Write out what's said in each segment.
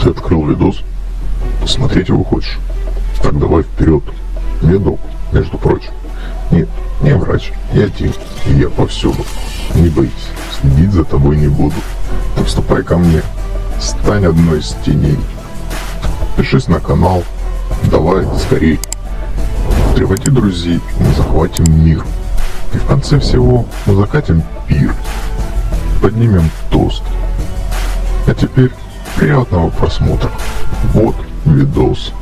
Ты открыл видос? Посмотреть его хочешь? Так давай вперед. Видок, между прочим. Нет, не врач, я один, и я повсюду. Не боись, следить за тобой не буду. Так вступай ко мне, стань одной из теней. Подпишись на канал, давай скорей. Приводи друзей, мы захватим мир. И в конце всего мы закатим пир. Поднимем тост. А теперь приятного просмотра. Вот видос.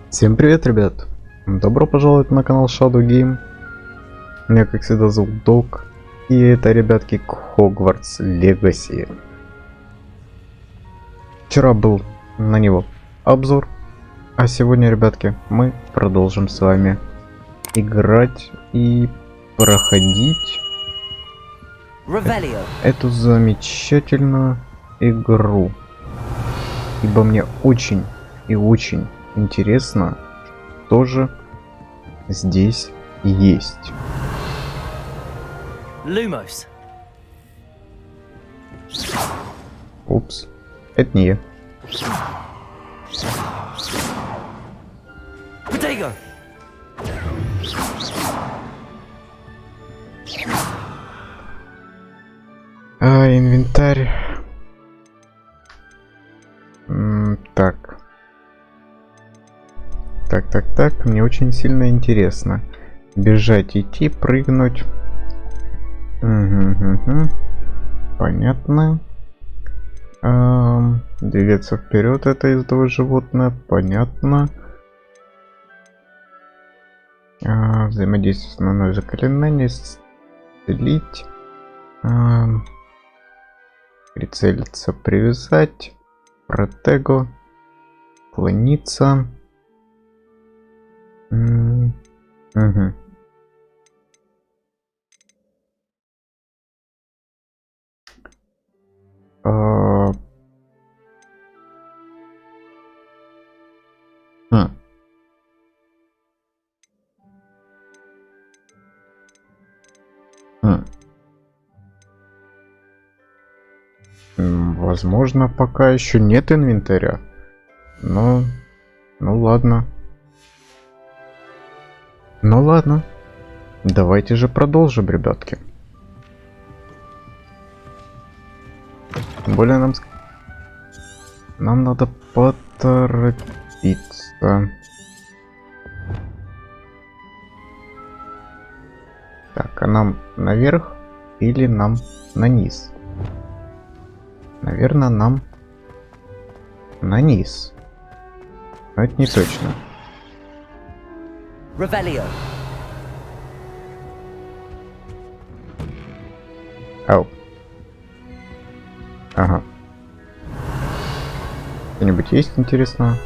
Всем привет, ребят! Добро пожаловать на канал Shadow Game. Меня, как всегда, зовут Док. И это, ребятки, Hogwarts Legacy. Вчера был на него обзор. А сегодня, ребятки, мы продолжим с вами играть и проходить эту замечательную игру. Ибо мне очень и очень интересно, что же здесь есть. Lumos. Упс, это не я. Potato. Инвентарь. Так. Так, мне очень сильно интересно. Бежать, идти, прыгнуть. Понятно. Двигаться вперед, это ездовое животное. Понятно. Взаимодействие с основное заклинание. Исцелить. Прицелиться, привязать. Протего. Клониться. Возможно, пока еще нет инвентаря. Но... Ну ладно. Ну ладно. Давайте же продолжим, ребятки. Тем более нам надо поторопиться. Так, а нам наверх или нам на низ? Наверное, нам на низ. Но это не точно. Revelio. Ау. Ага. Что-нибудь есть интересного?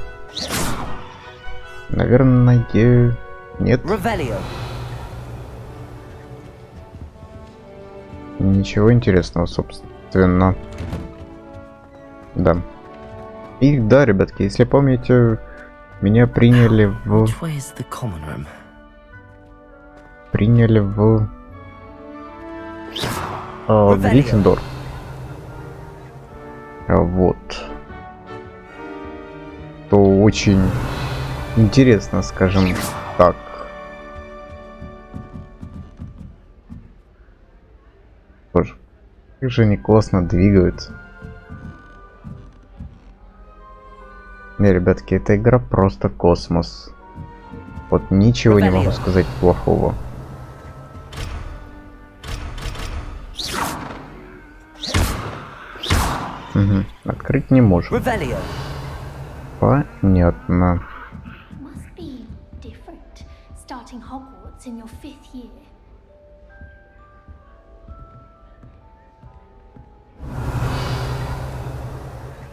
Наверное, нет. Revelio. Ничего интересного, собственно. Да. И да, ребятки, если помните, меня приняли в Гриффиндор. Вот. То очень интересно, скажем так. Боже, как же они классно двигаются. Не, ребятки, эта игра просто космос. Вот ничего не могу сказать плохого. Открыть не можем. Понятно.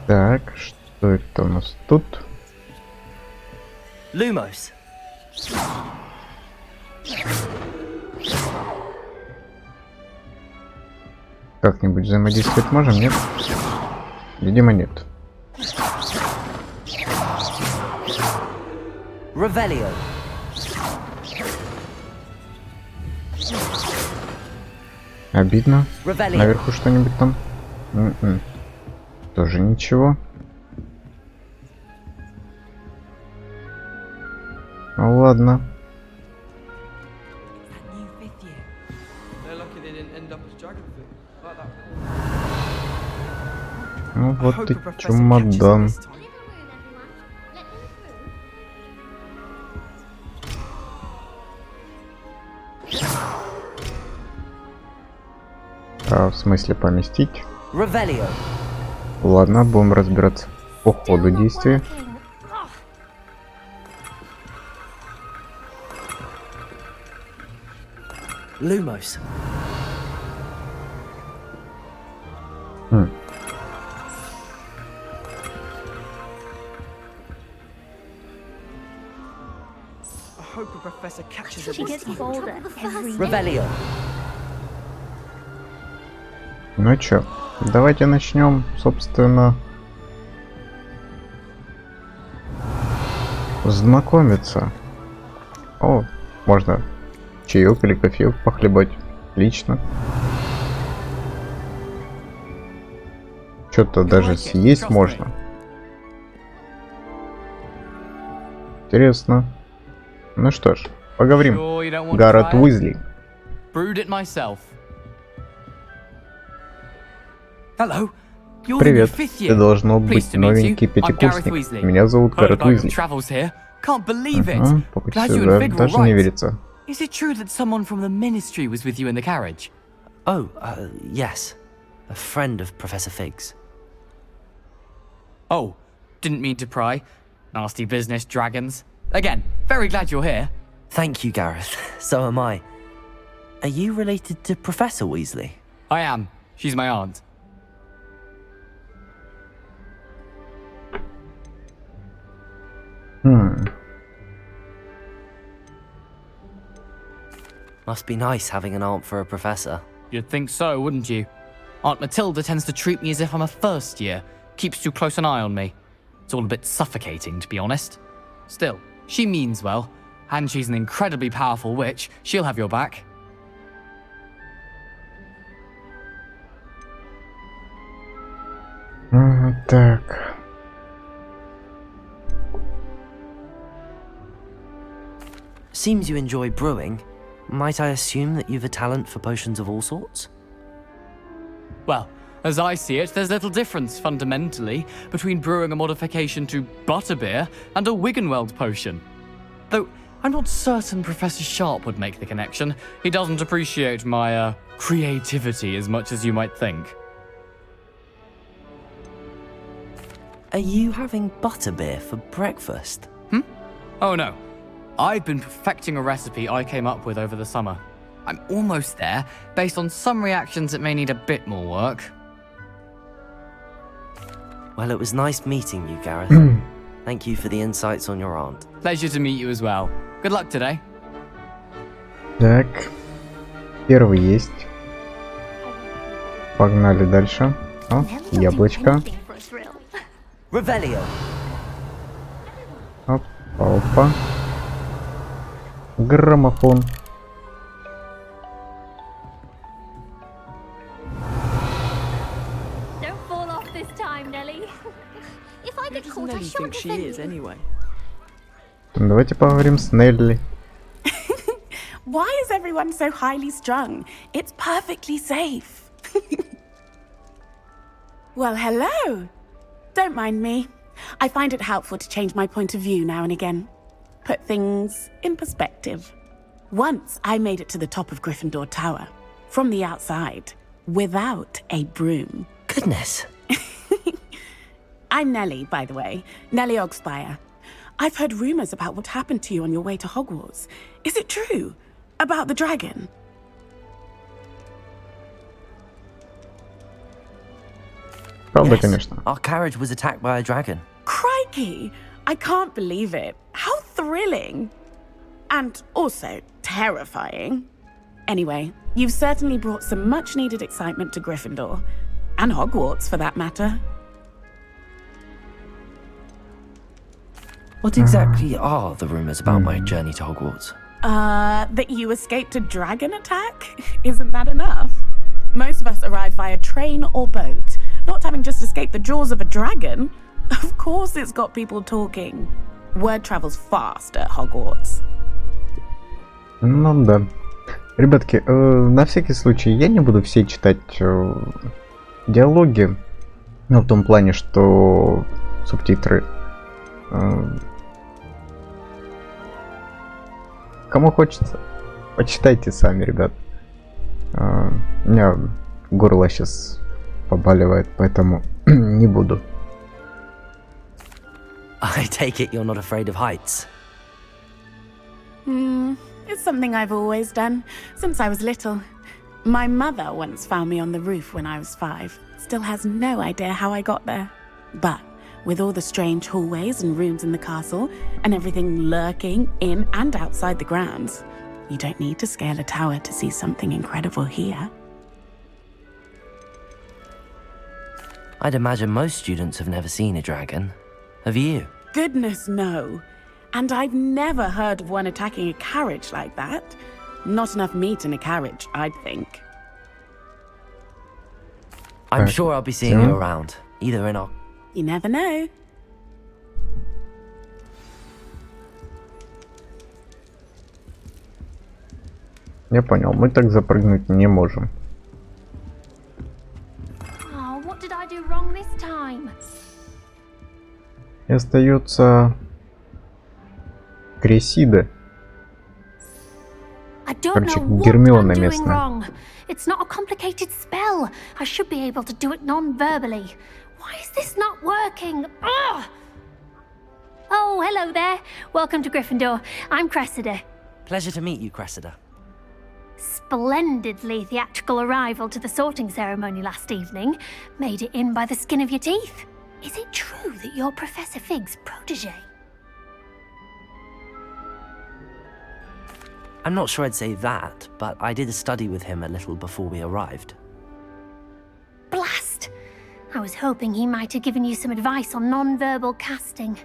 Так, что это у нас тут? Lumos. Как-нибудь взаимодействовать можем, нет? Видимо, нет. Revelio. Обидно. Revelio. Наверху что-нибудь там? Тоже ничего. Ну ладно. Ну вот и чемодан. А, в смысле поместить? Revelio. Ладно, будем разбираться по ходу действия. Lumos. She gets bolder every day. Revelio. Ну чё, давайте начнем, собственно, знакомиться. О, можно чаек или кофе похлебать. Отлично. Что-то даже съесть можно. Интересно. Ну что ж, поговорим. Гаррет Уизли. Привет, ты должно быть новенький пятикурсник. Меня зовут Гаррет Уизли. Ага, пока сюда даже не верится. Is it true that someone from the ministry was with you in the carriage? Oh, yes. A friend of Professor Fig's. Oh, didn't mean to pry. Nasty business, dragons. Again, very glad you're here. Thank you, Gareth. So am I. Are you related to Professor Weasley? I am. She's my aunt. Must be nice having an aunt for a professor. You'd think so, wouldn't you? Aunt Matilda tends to treat me as if I'm a first year. Keeps too close an eye on me. It's all a bit suffocating, to be honest. Still, she means well. And she's an incredibly powerful witch. She'll have your back. Так. Seems you enjoy brewing. Might I assume that you've a talent for potions of all sorts? Well, as I see it, there's little difference, fundamentally, between brewing a modification to butterbeer and a Wiggenweld potion. Though, I'm not certain Professor Sharp would make the connection. He doesn't appreciate my, creativity as much as you might think. Are you having butterbeer for breakfast? Oh no. I've been perfecting a recipe I came up with over the summer. I'm almost there. Based on some reactions, it may need a bit more work. Well, it was nice meeting you, Gareth. Thank you for the insights on your aunt. Pleasure to meet you as well. Good luck today. Так. Первый есть. Погнали дальше. О, яблочко. Revelio. Опа, опа. Граммофон. Don't fall off this time, Nelly. If I get caught, I shan't defend you. Давайте поговорим с Нелли. Why is everyone so highly strung? It's perfectly safe. Well, hello. Don't mind me. I find it helpful to change my point of view now and again. Put things in perspective. Once I made it to the top of Gryffindor Tower, from the outside, without a broom. Goodness. I'm Nellie, by the way. Nellie Ogspire. I've heard rumors about what happened to you on your way to Hogwarts. Is it true? About the dragon? Правда, Yes. конечно. Our carriage was attacked by a dragon. Crikey! I can't believe it. How thrilling! And also terrifying. Anyway, you've certainly brought some much-needed excitement to Gryffindor. And Hogwarts, for that matter. What exactly are the rumours about my journey to Hogwarts? That you escaped a dragon attack? Isn't that enough? Most of us arrive via train or boat, not having just escaped the jaws of a dragon. Of course it's got people talking. Word travels fast at Hogwarts. Ну да. Ребятки, на всякий случай я не буду все читать диалоги. Ну, в том плане, что субтитры. Кому хочется, почитайте сами, ребят. У меня горло сейчас побаливает, поэтому не буду. I take it you're not afraid of heights. It's something I've always done, since I was little. My mother once found me on the roof when I was 5. Still has no idea how I got there. But with all the strange hallways and rooms in the castle, and everything lurking in and outside the grounds, you don't need to scale a tower to see something incredible here. I'd imagine most students have never seen a dragon. Have you? Goodness, no. And I've never heard of one attacking a carriage like that. Not enough meat in a carriage, I'd think. I'm sure I'll be seeing you around, either in our... You never know. Я понял, мы так запрыгнуть не можем. Oh, what did I do wrong this time? И остается Кресида. I don't Короче, know what Гермиона I'm doing местная. wrong. It's not a complicated spell. I should be able to do it non-verbally. Why is this not working? Ugh! Oh, hello there. Welcome to Gryffindor. I'm Cressida. Pleasure to meet you, Cressida. Splendidly theatrical arrival to the sorting ceremony last evening. Made it in by the skin of your teeth. Is it true that you're Professor Fig's protege? I'm not sure I'd say that, but I did study with him a little before we arrived. Blast! I was hoping he might have given you some advice on non-verbal casting.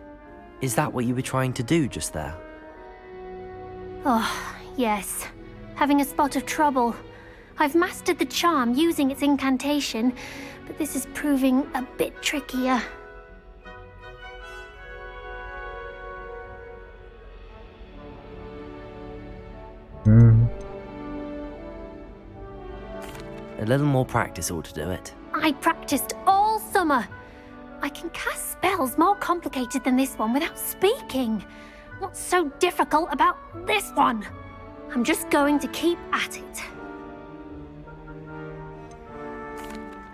Is that what you were trying to do just there? Oh, yes. Having a spot of trouble. I've mastered the charm using its incantation, but this is proving a bit trickier. A little more practice ought to do it. I practiced all summer. I can cast spells more complicated than this one without speaking. What's so difficult about this one? I'm just going to keep at it.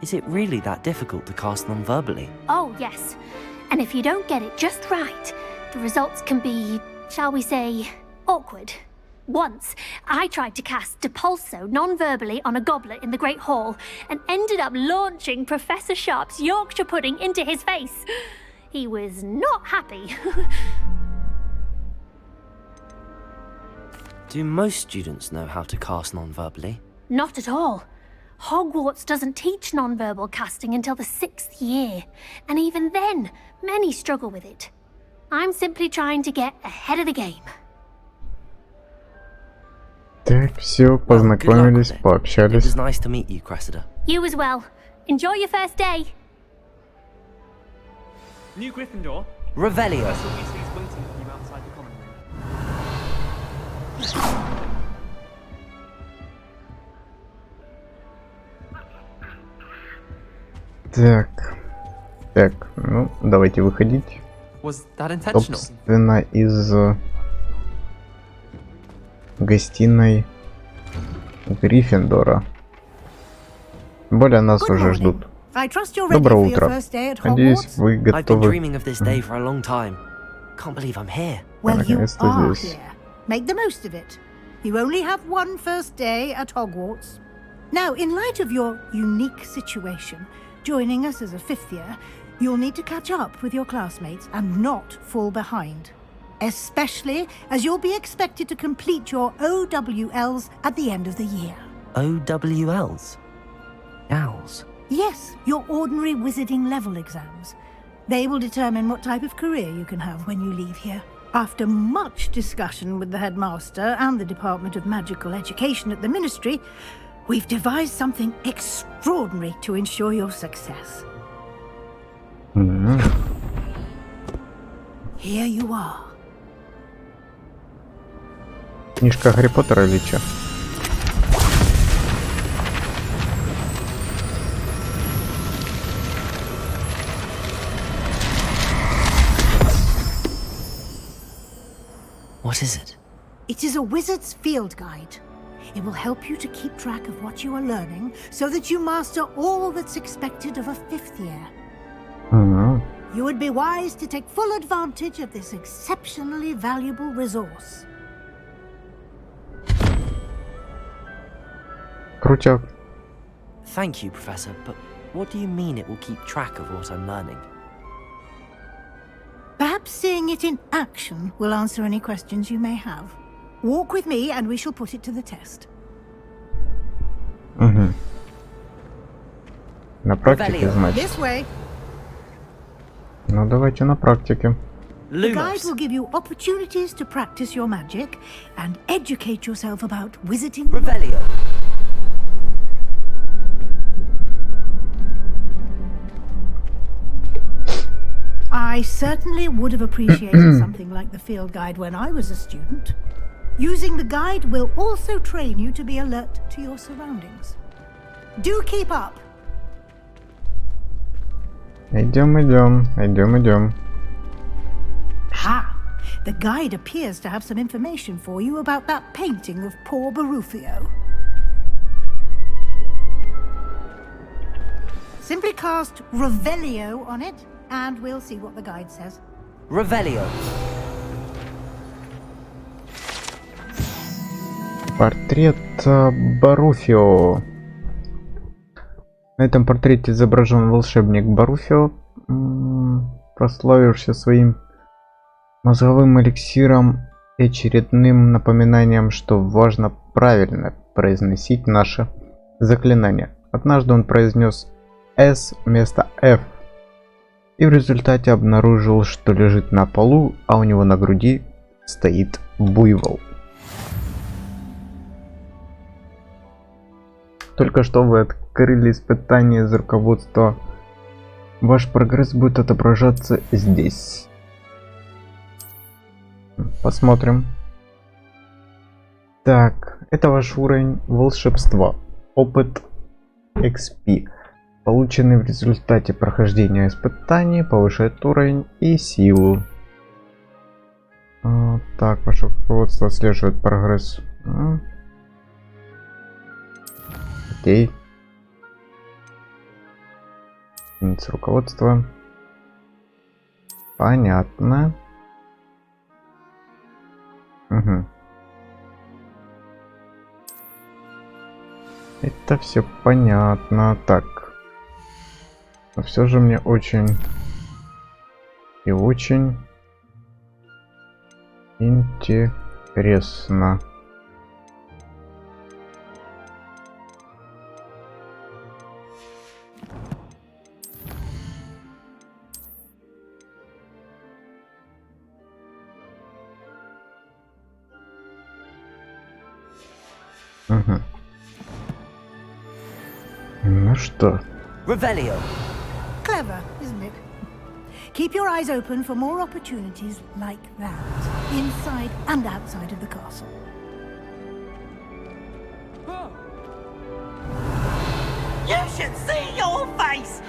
Is it really that difficult to cast non-verbally? Oh, yes. And if you don't get it just right, the results can be, shall we say, awkward. Once, I tried to cast Depulso non-verbally on a goblet in the Great Hall and ended up launching Professor Sharp's Yorkshire pudding into his face. He was not happy. Do most students know how to cast non-verbally? Not at all. Hogwarts doesn't teach non-verbal casting until the 6th year, and even then, many struggle with it. I'm simply trying to get ahead of the game. Так, все, познакомились, It пообщались. was nice to meet you, Cressida. You as well. Enjoy your first day. New Gryffindor. Revelio. Professor Weasley's waiting for you outside the common room. Так, ну, давайте выходить. Was that intentional? Собственно, из гостиной Гриффиндора. Тем более нас уже ждут. Доброе утро. Надеюсь, вы I've been готовы. dreaming of this day for a long time. Can't believe I'm here. Well, you Наконец-то are здесь. here. Make the most of it. You only have one first day at Hogwarts. Now, in light of your unique situation, joining us as a 5th year, you'll need to catch up with your classmates and not fall behind. Especially as you'll be expected to complete your OWLs at the end of the year. OWLs? Owls. Yes, your ordinary wizarding level exams. They will determine what type of career you can have when you leave here. After much discussion with the headmaster and the Department of Magical Education at the Ministry, we've devised something extraordinary to ensure your success. Here you are. Книжка Гарри Поттера или чё? What is it? It is a wizard's field guide. It will help you to keep track of what you are learning so that you master all that's expected of a 5th year. You would be wise to take full advantage of this exceptionally valuable resource. Крутяк. Thank you, Professor, but what do you mean it will keep track of what I'm learning? Perhaps seeing it in action will answer any questions you may have. Walk with me and we shall put it to the test. На практике, значит. This way. Ну давайте на практике. The guide will give you opportunities to practice your magic and educate yourself about wizarding. Revelio. I certainly would have appreciated something like the field guide when I was a student. Using the guide will also train you to be alert to your surroundings. Do keep up. Идем. Ha! The guide appears to have some information for you about that painting of poor Barufio. Simply cast Revelio on it, and we'll see what the guide says. Revelio. Портрет Баруфио. На этом портрете изображен волшебник Баруфио, прославившийся своим мозговым эликсиром и очередным напоминанием, что важно правильно произносить наше заклинание. Однажды он произнес S вместо F и в результате обнаружил, что лежит на полу, а у него на груди стоит буйвол. Только что вы открыли испытание из руководства. Ваш прогресс будет отображаться здесь. Посмотрим. Так, это ваш уровень волшебства. Опыт XP. Полученный в результате прохождения испытаний повышает уровень и силу. Так, ваше руководство отслеживает прогресс. Окей. Единица руководства. Понятно. Угу. Это все понятно. Так. Но все же мне очень и очень интересно. Угу. Ну что? Revelio. Clever, isn't it? Keep your eyes open for more opportunities like that, inside and outside of the castle. You should see your face!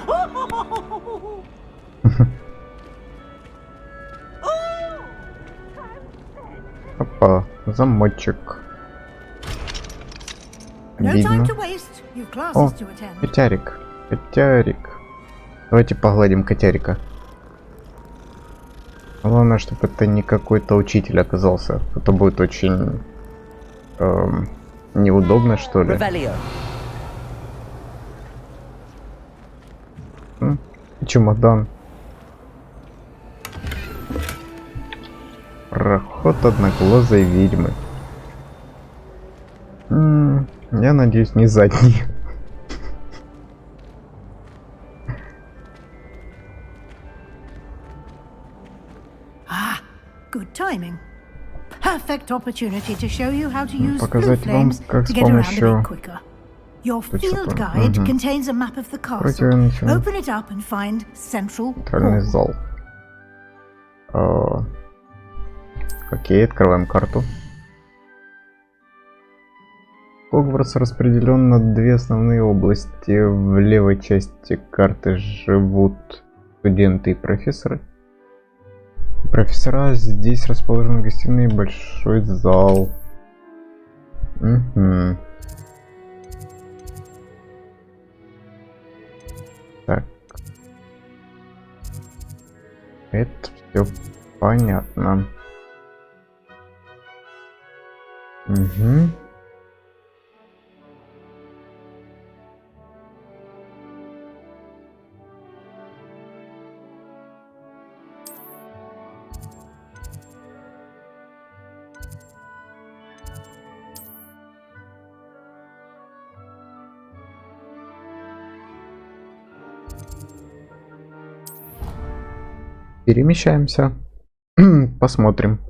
Опа, замочек. No Видно. time to waste. You've О, classes to attend. котярик. Котярик. Давайте погладим котярика. Главное, чтобы это не какой-то учитель оказался. Это будет очень неудобно, что ли. Revelio. Чемодан. Проход одноглазой ведьмы. Я надеюсь, не задний. Good timing. Perfect opportunity to show you how to use blue Показать вам, flames как to с get around a помощью... bit quicker. Your Что field такое? guide contains a map of the castle. Противничего. Open it up and find Central Центральный Hall. зал. Окей, открываем карту. Хогвартс распределен на две основные области. В левой части карты живут студенты и профессоры. Профессора, здесь расположены гостиные и большой зал. Угу. Так. Это все понятно. Угу. Перемещаемся. Посмотрим.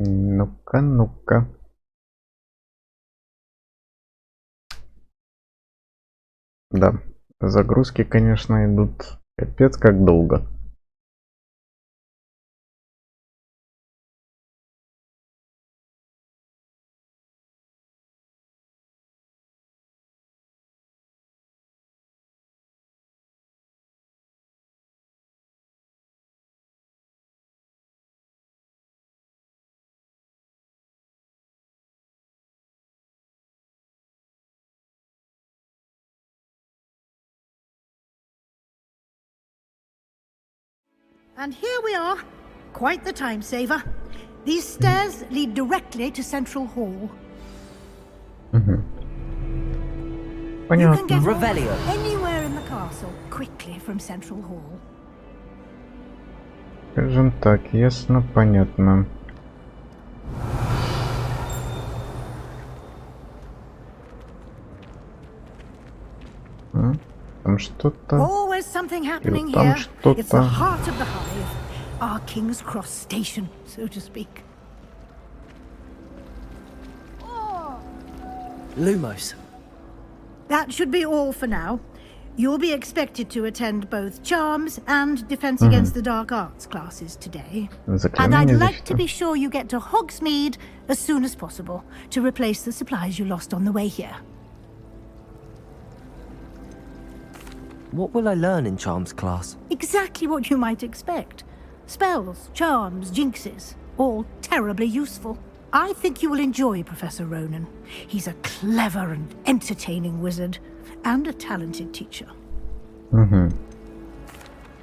Ну-ка, ну-ка. Да, загрузки, конечно, идут капец как долго. And here we are. Quite the time saver. These stairs lead directly to Central Hall. You can get Revelio. anywhere in the castle quickly from Central Hall. Скажем так, ясно, понятно. Там что-то. Always something happening там here. что-то. It's the heart of the hive. Our King's Cross station, so to speak. Lumos. That should be all for now. You'll be expected to attend both Charms and Defense Against the Dark Arts classes today. And I'd Заклинание, like to защита. be sure you get to Hogsmeade as soon as possible to replace the supplies you lost on the way here. What will I learn in Charms class? Exactly what you might expect. Spells, charms, jinxes, all terribly useful. I think you will enjoy Professor Ronan. He's a clever and entertaining wizard, and a talented teacher.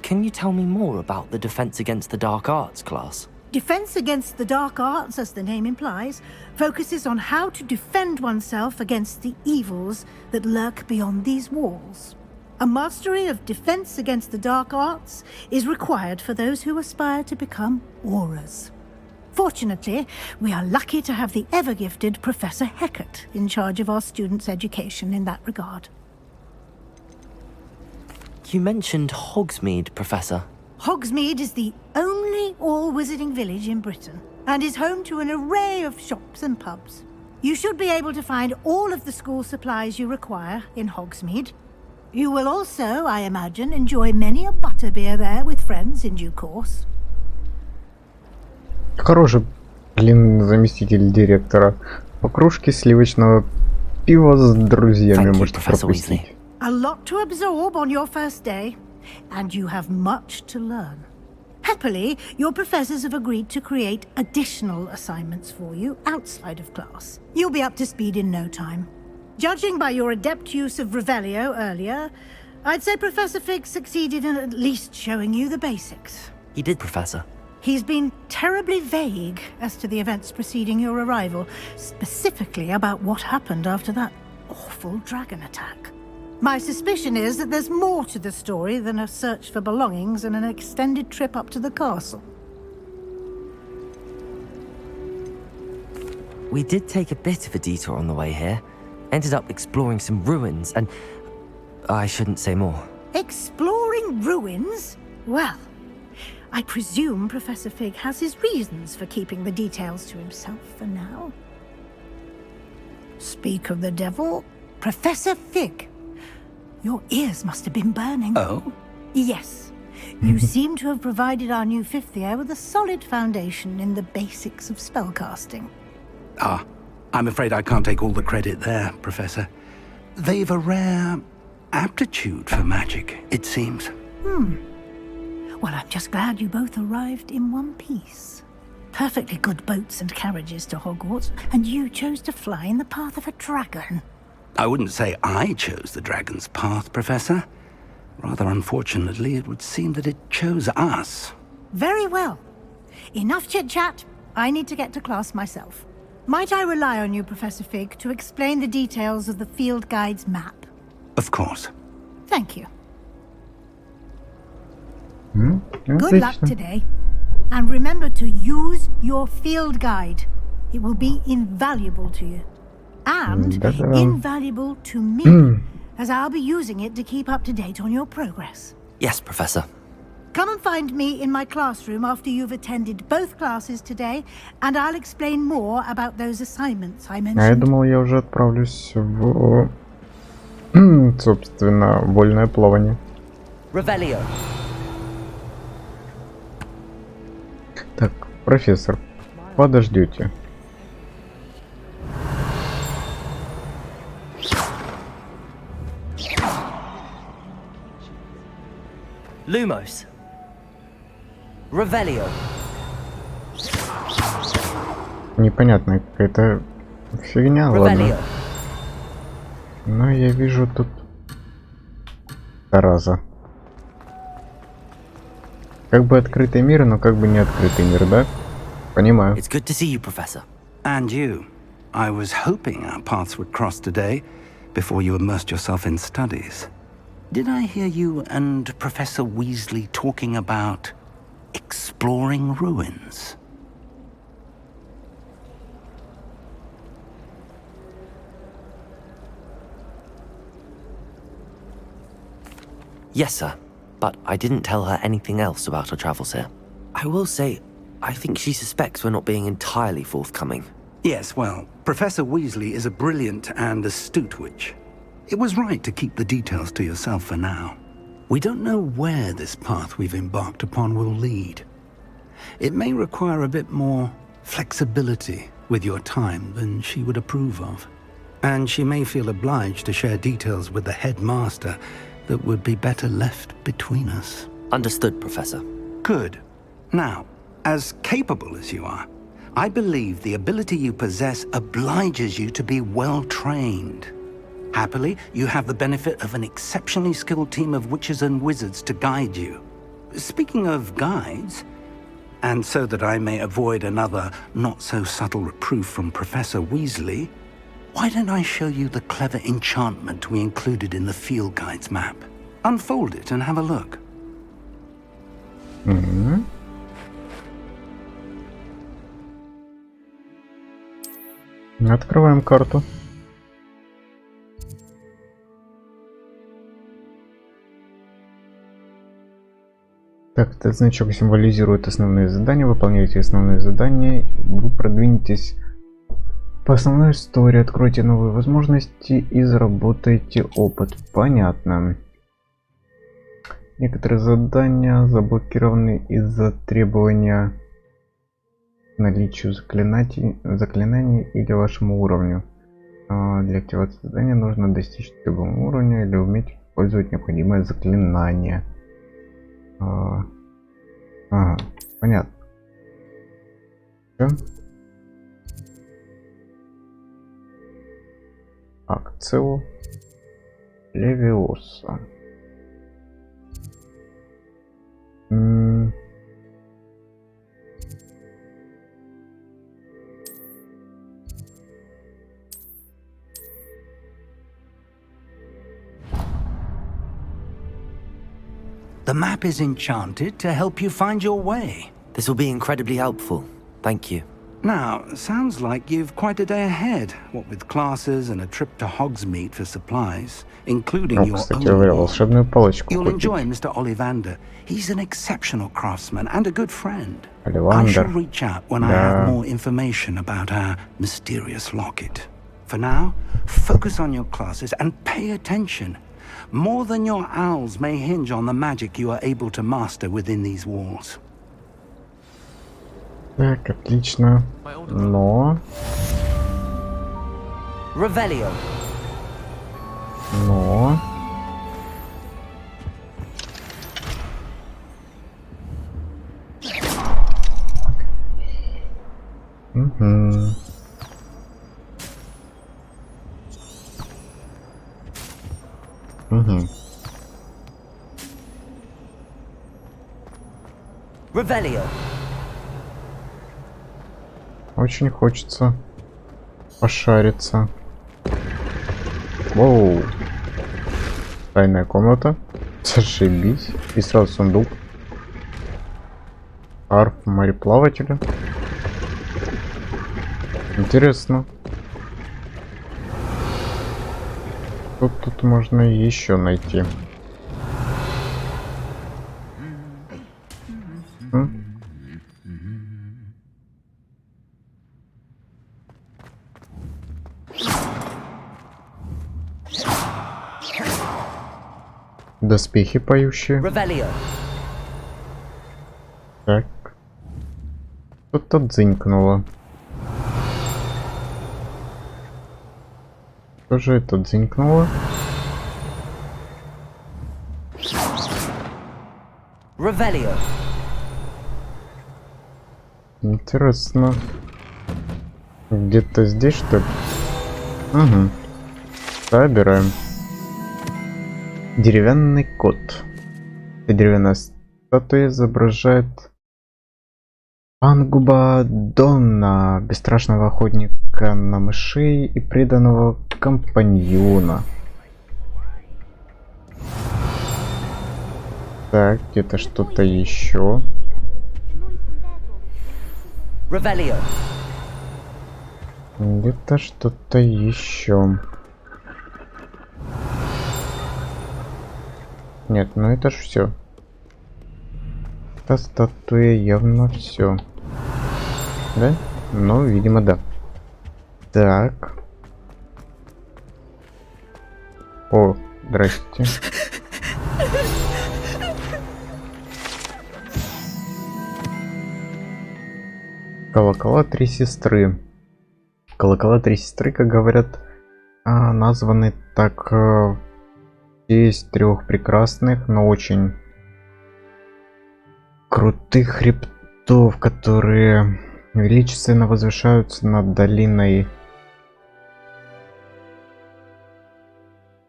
Can you tell me more about the Defense Against the Dark Arts class? Defense Against the Dark Arts, as the name implies, focuses on how to defend oneself against the evils that lurk beyond these walls. A mastery of Defense Against the Dark Arts is required for those who aspire to become auras. Fortunately, we are lucky to have the ever-gifted Professor Hecat in charge of our students' education in that regard. You mentioned Hogsmeade, Professor. Hogsmeade is the only all-wizarding village in Britain and is home to an array of shops and pubs. You should be able to find all of the school supplies you require in Hogsmeade. You will also, I imagine, enjoy many a butterbeer there with friends in due course. Хороший, блин, заместитель директора. По кружке сливочного пива с друзьями Thank you, можете Professor пропустить. Weasley. A lot to absorb on your first day, and you have much to learn. Happily, your professors have agreed to create additional assignments for you outside of class. You'll be up to speed in no time. Judging by your adept use of Revelio earlier, I'd say Professor Fig succeeded in at least showing you the basics. He did, Professor. He's been terribly vague as to the events preceding your arrival, specifically about what happened after that awful dragon attack. My suspicion is that there's more to the story than a search for belongings and an extended trip up to the castle. We did take a bit of a detour on the way here. Ended up exploring some ruins and... I shouldn't say more. Exploring ruins? Well, I presume Professor Fig has his reasons for keeping the details to himself for now. Speak of the devil, Professor Fig. Your ears must have been burning. Oh? Yes. You seem to have provided our new fifth year with a solid foundation in the basics of spellcasting. Ah, I'm afraid I can't take all the credit there, Professor. They've a rare aptitude for magic, it seems. Well, I'm just glad you both arrived in one piece. Perfectly good boats and carriages to Hogwarts, and you chose to fly in the path of a dragon. I wouldn't say I chose the dragon's path, Professor. Rather unfortunately, it would seem that it chose us. Very well. Enough chit-chat. I need to get to class myself. Might I rely on you, Professor Fig, to explain the details of the field guide's map? Of course. Thank you. Good luck today. And remember to use your field guide. It will be invaluable to you. And invaluable to me, as I'll be using it to keep up to date on your progress. Yes, Professor. Come and find me in my classroom after you've attended both classes today, and I'll explain more about those assignments I mentioned. А я думал, я уже отправлюсь в, собственно, вольное плавание. Revelio. Так, профессор, подождете. Lumos. Revelio. Непонятная какая-то фигня, ладно. Но я вижу тут Тараза. Как бы открытый мир, но как бы не открытый мир, да? Понимаю. It's good to see you, Professor. And you. I was hoping our paths would cross today, before you immersed yourself in studies. Did I hear you and Professor Weasley talking about exploring ruins? Yes, sir. But I didn't tell her anything else about our travels here. I will say, I think she suspects we're not being entirely forthcoming. Yes, well, Professor Weasley is a brilliant and astute witch. It was right to keep the details to yourself for now. We don't know where this path we've embarked upon will lead. It may require a bit more flexibility with your time than she would approve of. And she may feel obliged to share details with the headmaster that would be better left between us. Understood, Professor. Good. Now, as capable as you are, I believe the ability you possess obliges you to be well trained. Happily, you have the benefit of an exceptionally skilled team of witches and wizards to guide you. Speaking of guides, and so that I may avoid another not-so-subtle reproof from Professor Weasley, why don't I show you the clever enchantment we included in the field guide's map? Unfold it and have a look. Открываем карту. Так, этот значок символизирует основные задания. Выполняйте основные задания. Вы продвинетесь по основной истории, откройте новые возможности и заработайте опыт. Понятно. Некоторые задания заблокированы из-за требования наличию заклинаний или вашему уровню. Для активации задания нужно достичь требуемого уровня или уметь использовать необходимое заклинание. Ага, понятно. Всё. Акцию Левиоса. The map is enchanted to help you find your way. This will be incredibly helpful. Thank you. Now, sounds like you've quite a day ahead, what with classes and a trip to Hogsmeade for supplies, including your Кстати, own. волшебную палочку You'll купить. enjoy Mr. Ollivander. He's an exceptional craftsman and a good friend. I Ollivander. shall reach out when I have more information about our mysterious locket. For now, focus on your classes and pay attention. More than your owls may hinge on the magic you are able to master within these walls. Так, отлично. Но... Revelio. Но... Угу. Угу. Revelio. Очень хочется пошариться. Воу. Тайная комната. Зашибись. И сразу сундук. Арф мореплавателя. Интересно. Что тут можно еще найти? Доспехи поющие. Revelio. Так. Что-то дзынькнуло. Что же это дзынькнуло? Revelio. Интересно. Где-то здесь, что ли? Угу. Собираем. Деревянный кот. Деревянная статуя изображает Ангуба Донна, бесстрашного охотника на мышей и преданного компаньона. Так, где-то что-то еще. Revelio. Где-то что-то еще. Нет, ну это ж все. Эта статуя явно все. Да? Ну, видимо, да. Так. О, здрасте. Колокола три сестры. Колокола три сестры, как говорят, названы так в честь трех прекрасных, но очень крутых хребтов, которые величественно возвышаются над долиной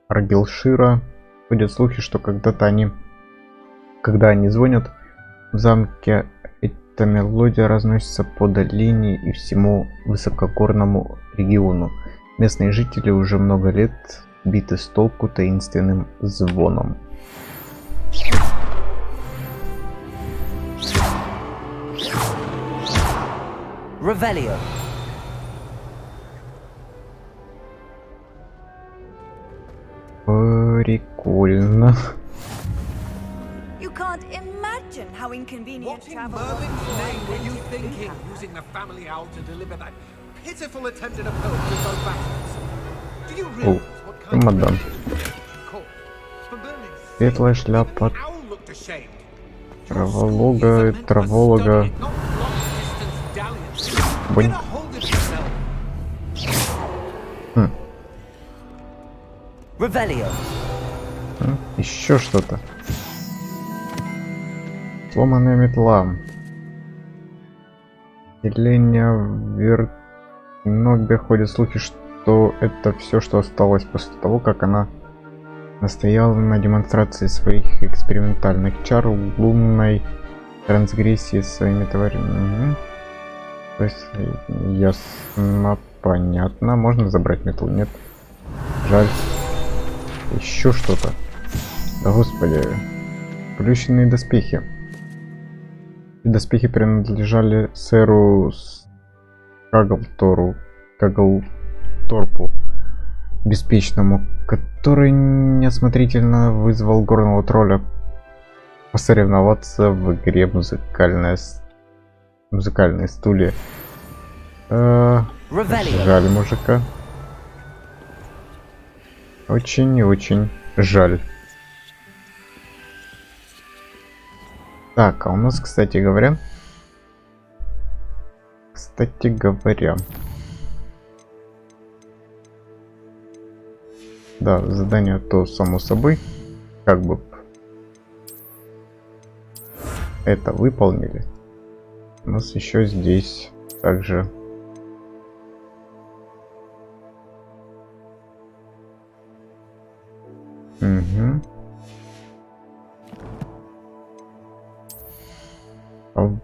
Аргилшира. Ходят слухи, что когда они звонят в замке, эта мелодия разносится по долине и всему высокогорному региону. Местные жители уже много лет биты с толку таинственным звоном. Revelio. Прикольно. You can't imagine how inconvenient What in travel Merlin's name were you thinking, using the family owl to deliver that pitiful attempt at a poem to both battles? Do you realize what kind of мадам. For Merlin's Светлая шляпа owl looked ashamed. траволога и траволога. Not long-distance dalliance. Бонь. Get a hold of yourself. Revelio. Еще что-то. Сломанная метла. Селение в Вернобе. Ходят слухи, что это все, что осталось после того, как она настояла на демонстрации своих экспериментальных чар в лунной трансгрессии своими тварями. То есть, ясно, понятно. Можно забрать метлу? Нет. Жаль. Еще что-то. Да господи. Плющенные доспехи. Доспехи принадлежали сэру Каглторпу Беспечному, который неосмотрительно вызвал горного тролля посоревноваться в игре музыкальные стулья. Жаль мужика. Очень и очень жаль. Так, а у нас, кстати говоря, да, задание то само собой, как бы это выполнили. У нас еще здесь также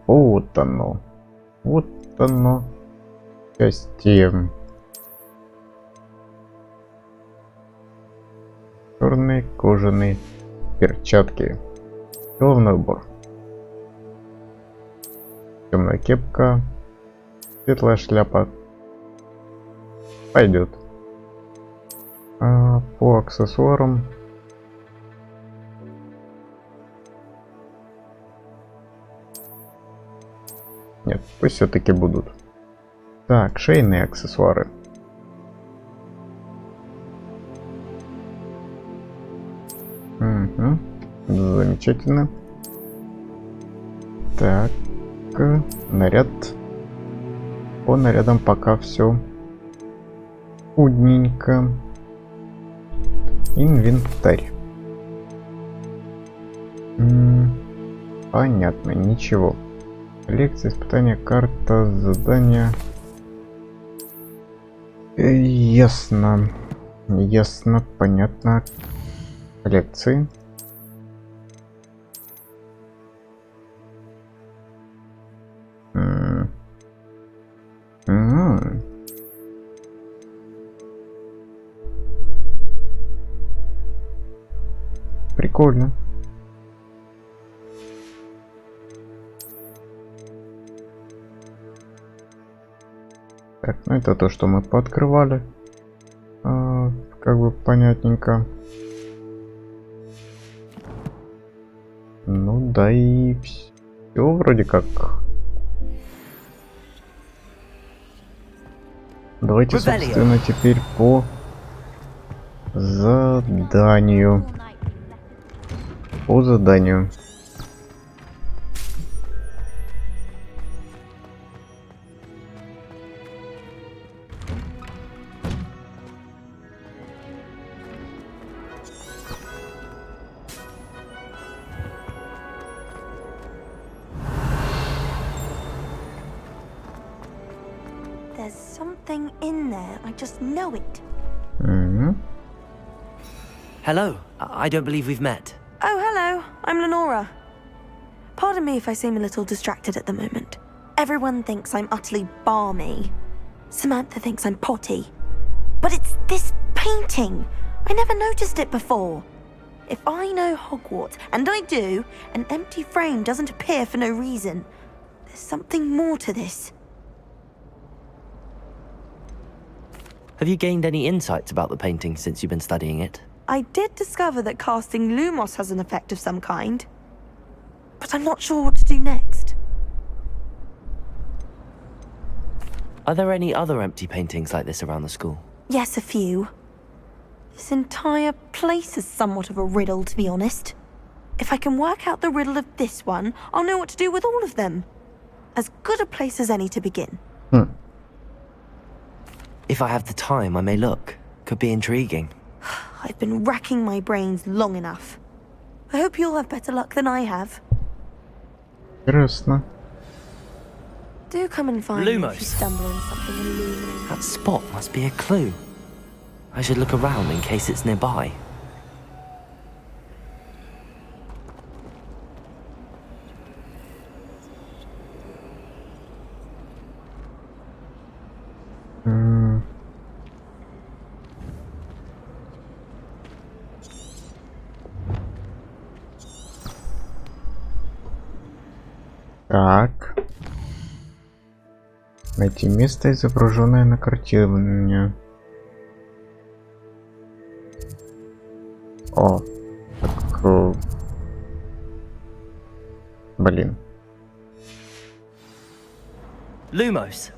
вот оно. Вот оно. Части. Черные кожаные перчатки. Головной убор. Темная кепка. Светлая шляпа. Пойдет. По аксессуарам. Нет, пусть все-таки будут. Так, шейные аксессуары. Угу. Замечательно. Так, наряд. По нарядам пока все удненько. Инвентарь. Понятно, ничего. Лекция, испытания, карта, задания. Ясно. Ясно, понятно. Лекции. Прикольно. Так, ну это то, что мы пооткрывали. Как бы понятненько. Ну да и все вроде как. Давайте, собственно, теперь по заданию. По заданию. There's something in there. I just know it. Hello. I don't believe we've met. Oh, hello. I'm Lenora. Pardon me if I seem a little distracted at the moment. Everyone thinks I'm utterly balmy. Samantha thinks I'm potty. But it's this painting. I never noticed it before. If I know Hogwarts, and I do, an empty frame doesn't appear for no reason. There's something more to this. Have you gained any insights about the painting since you've been studying it? I did discover that casting Lumos has an effect of some kind. But I'm not sure what to do next. Are there any other empty paintings like this around the school? Yes, a few. This entire place is somewhat of a riddle, to be honest. If I can work out the riddle of this one, I'll know what to do with all of them. As good a place as any to begin. If I have the time, I may look. Could be intriguing. I've been racking my brains long enough. I hope you'll have better luck than I have. Интересно. Do come and find me if you Lumos. stumble on something illuminating. That spot must be a clue. I should look around in case it's nearby. Так. Найти место, изображенное на картине. О, так, блин. Lumos.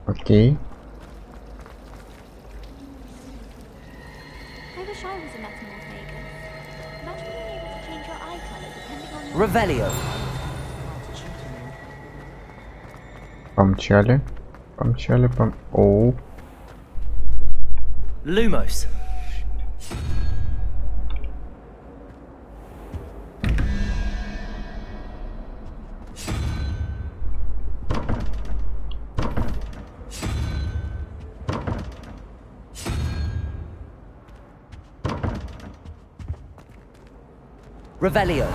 Окей. Revelio. Помчали. Оу. Lumos. Revelio.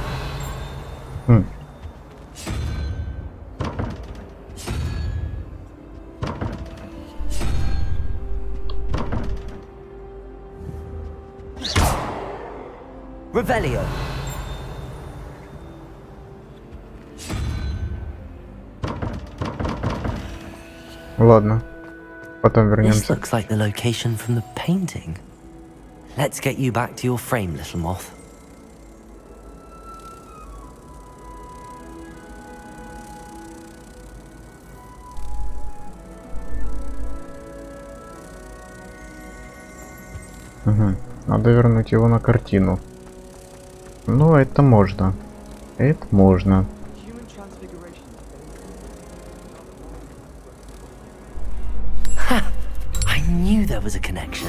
Revelio. Ладно. Потом This вернемся. looks like the location from the painting. Let's get you back to your frame, little moth. Угу. Надо вернуть его на картину. Ну, это можно. Это можно. I knew there was a connection.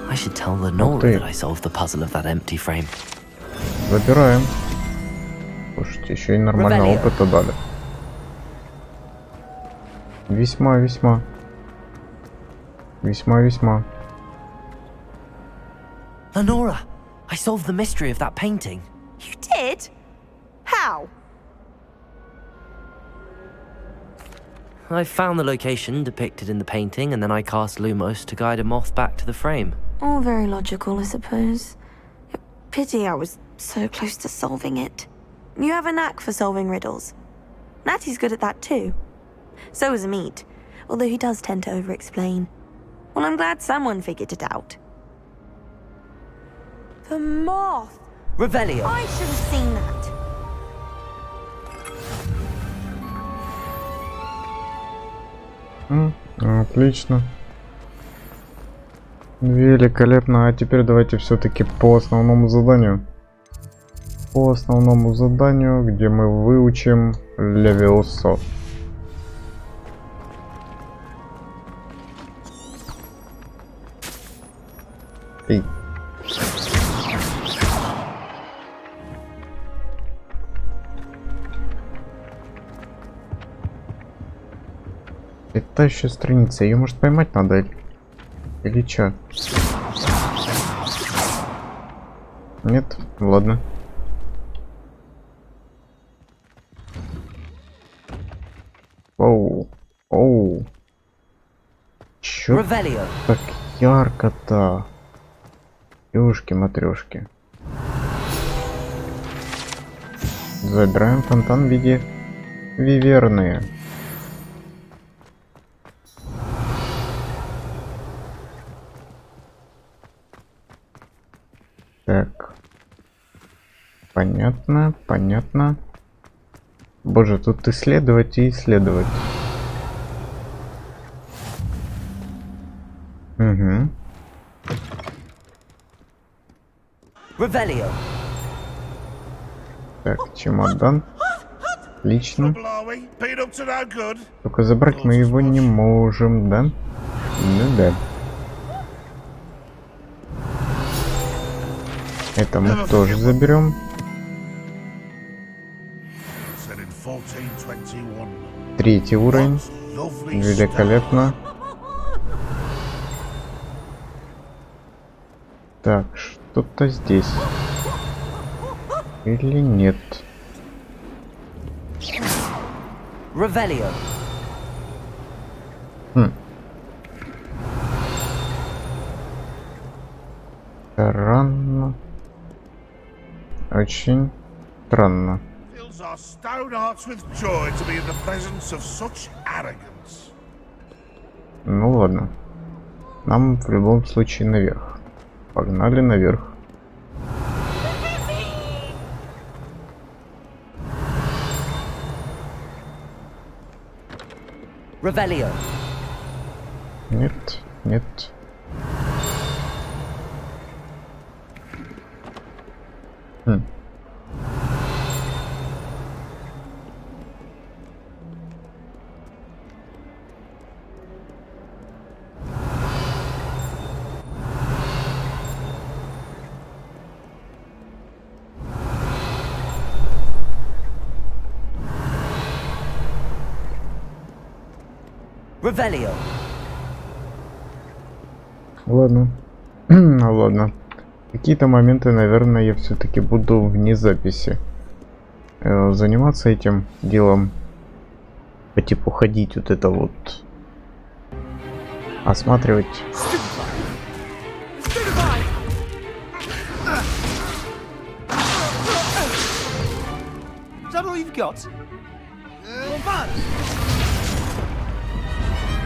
I should tell Lenora that I solved the puzzle of that empty frame. Забираем. Слушайте, еще и нормально опыта дали. Весьма. Lenora, I solved the mystery of that painting. You did? How? I found the location depicted in the painting, and then I cast Lumos to guide a moth back to the frame. All very logical, I suppose. Pity I was so close to solving it. You have a knack for solving riddles. Natty's good at that too. So is Amit, although he does tend to over-explain. Well, I'm glad someone figured it out. The moth! Revelio. I should have seen that. Отлично. Великолепно. А теперь давайте все-таки по основному заданию. Где мы выучим Левиосо. Эй. Это еще страница. Ее может поймать надо или чё? Нет? Ладно. Оу. Чё так ярко-то? Ёшки-матрёшки. Забираем фонтан в виде виверны. Так. Понятно. Боже, тут исследовать и исследовать. Угу. Так, чемодан. Отлично. Только забрать мы его не можем, да? Ну да. Это мы тоже заберем. Третий уровень. Великолепно. Так, что-то здесь. Или нет? Revelio. Странно. Очень странно. Fills our stout hearts with joy to be in the presence of such arrogance. Ну ладно. Нам в любом случае наверх. Погнали наверх. Revelio. Нет, нет. Revelio. Ладно. Ладно. Какие-то моменты, наверное, я все-таки буду вне записи заниматься этим делом. По типу ходить вот это вот. Осматривать. Is that all you've got?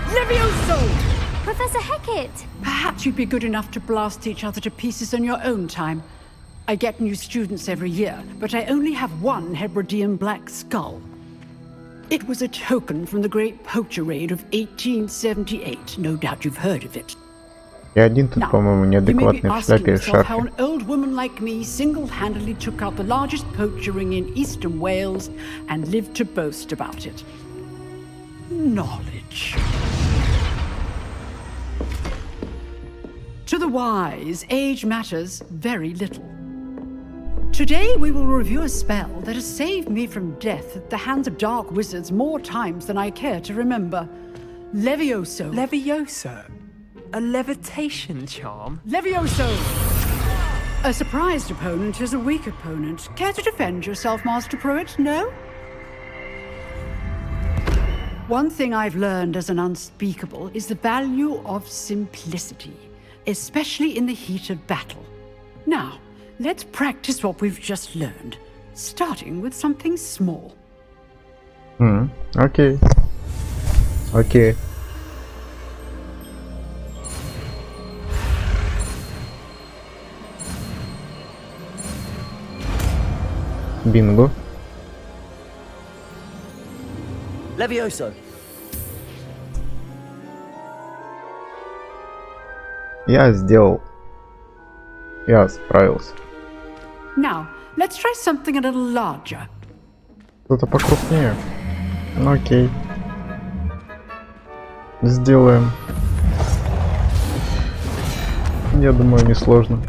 Levioso! Professor Hecat! Perhaps you'd be good enough to blast each other to pieces on your own time. I get new students every year, but I only have one Hebridean black skull. It was a token from the Great Poacher Raid of 1878. No doubt you've heard of it. И один тут, по-моему, You may be неадекватный в asking шляпе и yourself how шарфе. an old woman like me single-handedly took out the largest poacher ring in eastern Wales and lived to boast about it. Knowledge. To the wise, age matters very little. Today we will review a spell that has saved me from death at the hands of dark wizards more times than I care to remember. Levioso. Levioso? A levitation charm? Levioso! A surprised opponent is a weak opponent. Care to defend yourself, Master Pruitt? No? One thing I've learned as an unspeakable is the value of simplicity, especially in the heat of battle. Now, let's practice what we've just learned, starting with something small. Окей. Окей. Бинго. Levioso. Я сделал. Я справился. Now, let's try something a little larger. Что-то покрупнее. Ну окей. Сделаем. Я думаю, несложно.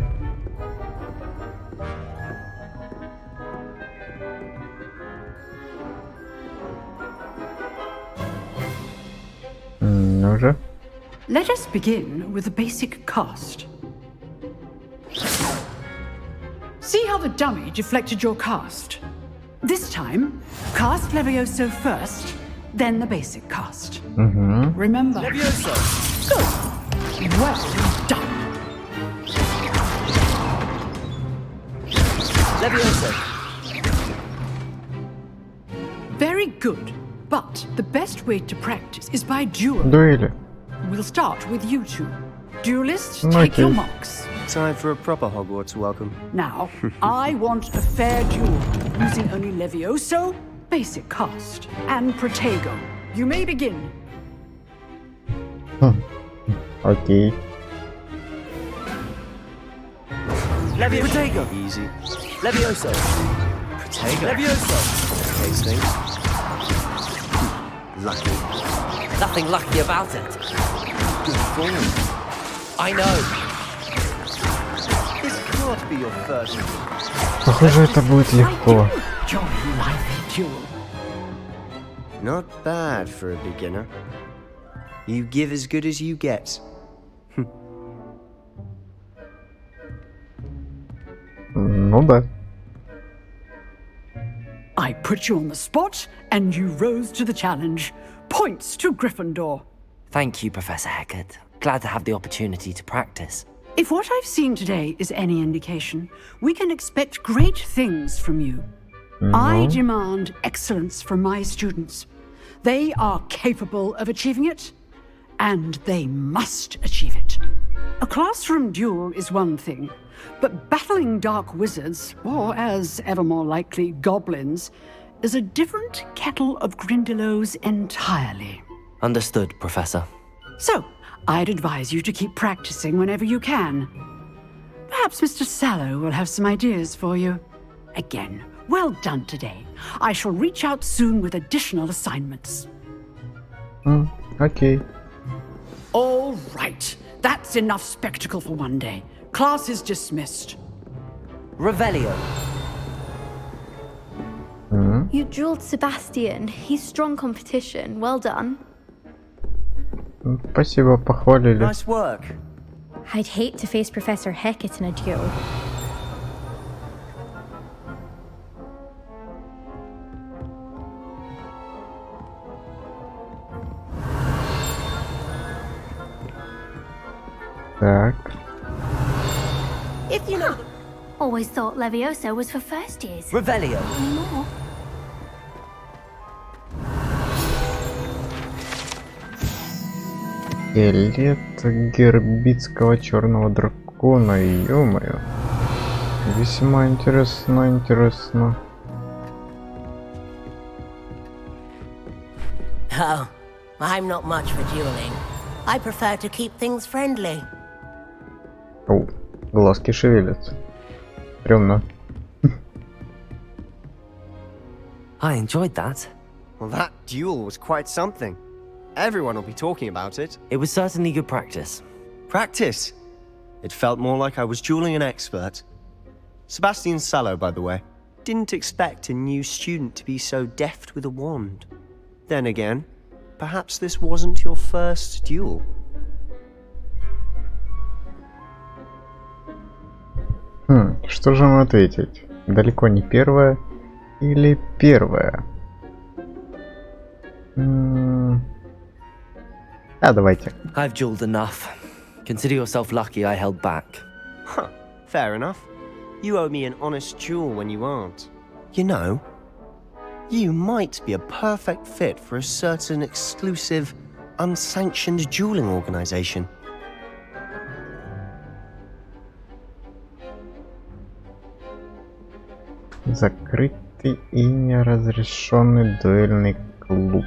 Ну же. Let us begin with the basic cast. See how the dummy deflected your cast? This time, cast Levioso first, then the basic cast. Remember? Levioso. Good. Well done. Levioso. Very good. But the best way to practice is by duel. Дуэли. We'll start with you two. Duelists, Okay. take your marks. Time for a proper Hogwarts welcome. Now, I want a fair duel, using only Levioso, basic cast, and Protego. You may begin. Окей. Levioso. Easy. Levioso. Protego. Levioso. Tasting. Lucky. Nothing lucky about it. Good form. I know. This can't be your first. Похоже, это будет легко. Jolly lively duel. Not bad for a beginner. You give as good as you get. Ну да. I put you on the spot, and you rose to the challenge. Points to Gryffindor. Thank you, Professor Hecat. Glad to have the opportunity to practice. If what I've seen today is any indication, we can expect great things from you. I demand excellence from my students. They are capable of achieving it, and they must achieve it. A classroom duel is one thing, but battling dark wizards, or as ever more likely, goblins, is a different kettle of Grindylows entirely. Understood, Professor. So, I'd advise you to keep practicing whenever you can. Perhaps Mr. Sallow will have some ideas for you. Again, well done today. I shall reach out soon with additional assignments. Окей. All right. That's enough spectacle for one day. Class is dismissed. Revelio. You drilled Sebastian. He's strong competition. Well done. Спасибо, похвалили. Nice work. I'd hate to face Professor Hecat in a duel. Так. If you know. Always thought Levioso was for first years. Revelio. More. Скелет гербитского черного дракона, ё-моё. Весьма интересно. Oh, I'm not much for dueling. I prefer to keep things friendly. О, глазки шевелятся. Стрёмно. I enjoyed that. Well, that duel was quite something. Everyone will be talking about it. It was certainly good practice. Practice? It felt more like I was dueling an expert. Sebastian Sallow, by the way. Didn't expect a new student to be so deft with a wand. Then again, perhaps this wasn't your first duel. Что же нам ответить? Далеко не первая или первая? Давайте. I've dueled enough. Consider yourself lucky I held back. Huh, fair enough. You owe me an honest duel when you aren't. You know, you might be a perfect fit for a certain exclusive, unsanctioned dueling organization. Закрытый и неразрешенный дуэльный клуб.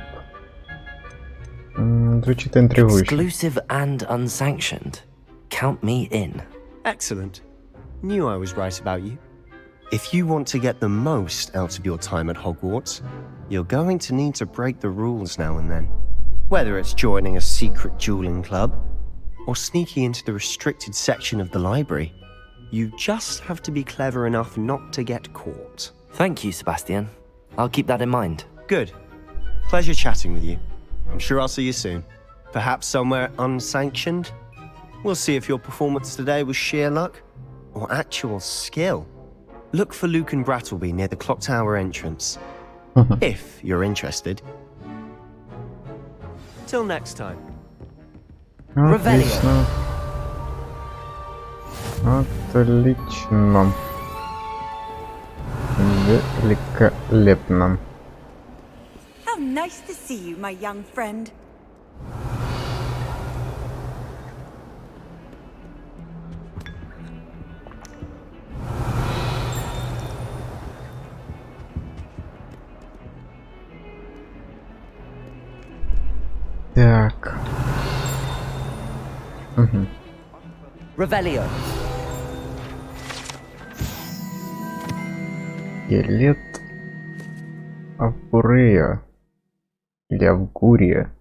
Звучит интригующе. Exclusive and unsanctioned. Count me in. Excellent. Knew I was right about you. If you want to get the most out of your time at Hogwarts, you're going to need to break the rules now and then. Whether it's joining a secret dueling club, or sneaking into the restricted section of the library, you just have to be clever enough not to get caught. Thank you, Sebastian. I'll keep that in mind. Good. Pleasure chatting with you. I'm sure I'll see you soon. Perhaps somewhere unsanctioned? We'll see if your performance today was sheer luck or actual skill. Look for Luke and Brattleby near the clock tower entrance. If you're interested. Till next time. Отлично. Отлично. Великолепно. How nice to see you, my young friend. Так. Revelio. Скелет Авгурия. Или Авгурия.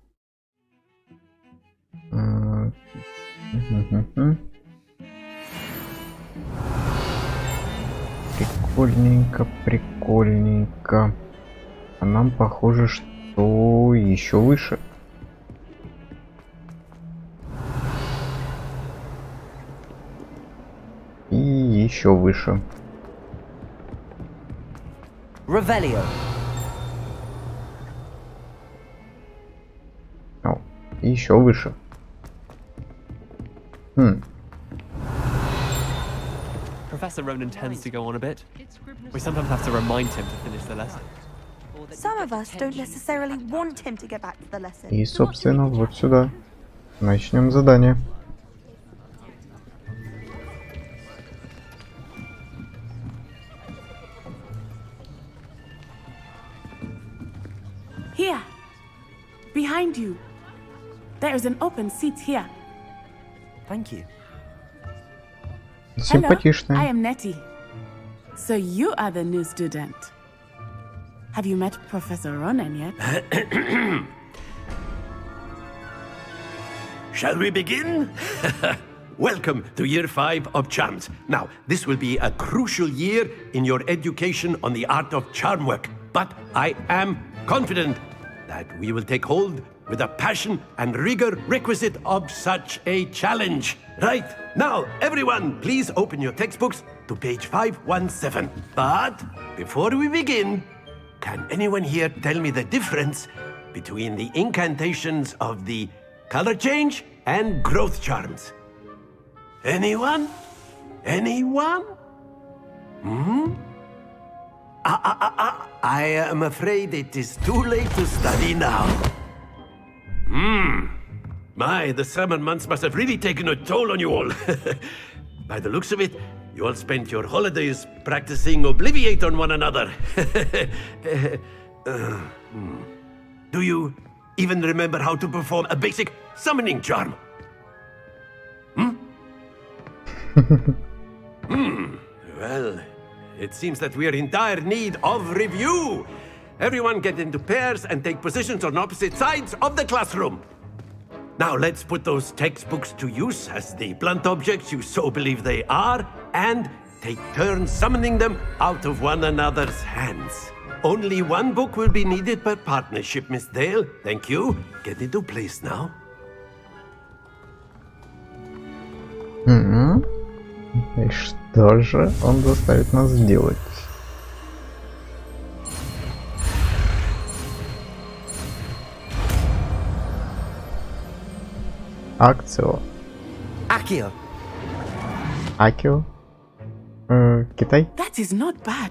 Прикольненько. А нам похоже, что еще выше. И еще выше. Revelio. О, и еще выше. Professor Ronan tends to go on a bit. We sometimes have to remind him to finish the lesson. Some of us don't necessarily want him to get back to the lesson. И, собственно, вот сюда. Начнем задание. Here. Behind you. There is an open seat here. Thank you. Hello, I Симпатичная. am Nettie. So you are the new student. Have you met Professor Ronan yet? Shall we begin? Welcome to Year 5 of Charms. Now, this will be a crucial year in your education on the art of charm work. But I am confident that we will take hold with the passion and rigor requisite of such a challenge. Right, now, everyone, please open your textbooks to page 517. But before we begin, can anyone here tell me the difference between the incantations of the color change and growth charms? Anyone? Anyone? I am afraid it is too late to study now. My, the summer months must have really taken a toll on you all. By the looks of it, you all spent your holidays practicing Obliviate on one another. Do you even remember how to perform a basic summoning charm? Well, it seems that we are in dire need of review. Everyone get into pairs and take positions on opposite sides of the classroom. Now let's put those textbooks to use as the blunt objects you so believe they are, and take turns summoning them out of one another's hands. Only one book will be needed per partnership, Miss Dale. Thank you. Get into place now. И что же он заставит нас сделать? Акцио. Accio. Акио. Китай. That is not bad.